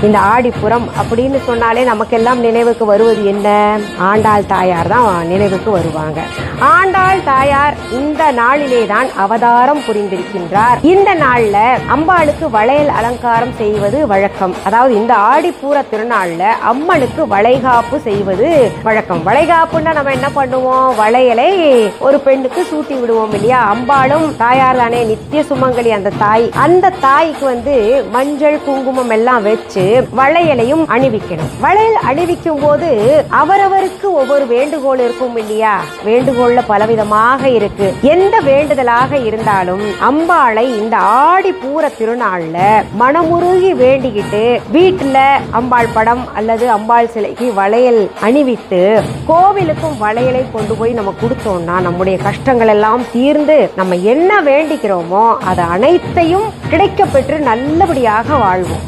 இந்த ஆடிப்புறம் அப்படின்னு சொன்னாலே நமக்கெல்லாம் நினைவுக்கு வருவது என்ன? ஆண்டாள் தாயார் தான் நினைவுக்கு வருவாங்க. ஆண்டாள் தாயார் இந்த நாளிலே தான் அவதாரம் புரிந்திருக்கின்றார். இந்த நாள்ல அம்பாளுக்கு வளையல் அலங்காரம் செய்வது வழக்கம். அதாவது இந்த ஆடிப்பூர திருநாள்ல அம்மனுக்கு வளைகாப்பு செய்வது வழக்கம். வளைகாப்புன்னா நம்ம என்ன பண்ணுவோம்? வளையலை ஒரு பெண்ணுக்கு சூட்டி விடுவோம் இல்லையா? அம்பாளும் தாயார் தானே, நித்திய சுமங்கலி அந்த தாய். அந்த தாய்க்கு மஞ்சள் குங்குமம் எல்லாம் வச்சு வளையலையும் அணிவிக்கணும். வளையல் அணிவிக்கும் போது அவரவருக்கு ஒவ்வொரு வேண்டுகோள் இருக்கும் இல்லையா? வேண்டுகோள்ல பலவிதமாக இருக்கு. எந்த வேண்டுதலாக இருந்தாலும் அம்பாளை இந்த ஆடி பூர திருநாள்ல மனமுருகி வேண்டிக்கிட்டு வீட்டுல அம்பாள் படம் அல்லது அம்பாள் சிலைக்கு வளையல் அணிவித்து கோவிலுக்கும் வளையலை கொண்டு போய் நம்ம கொடுத்தோம்னா நம்முடைய கஷ்டங்கள் எல்லாம் தீர்ந்து நம்ம என்ன வேண்டிக்கிறோமோ அது அனைத்தையும் கிடைக்க பெற்று நல்லபடியாக வாழ்வோம்.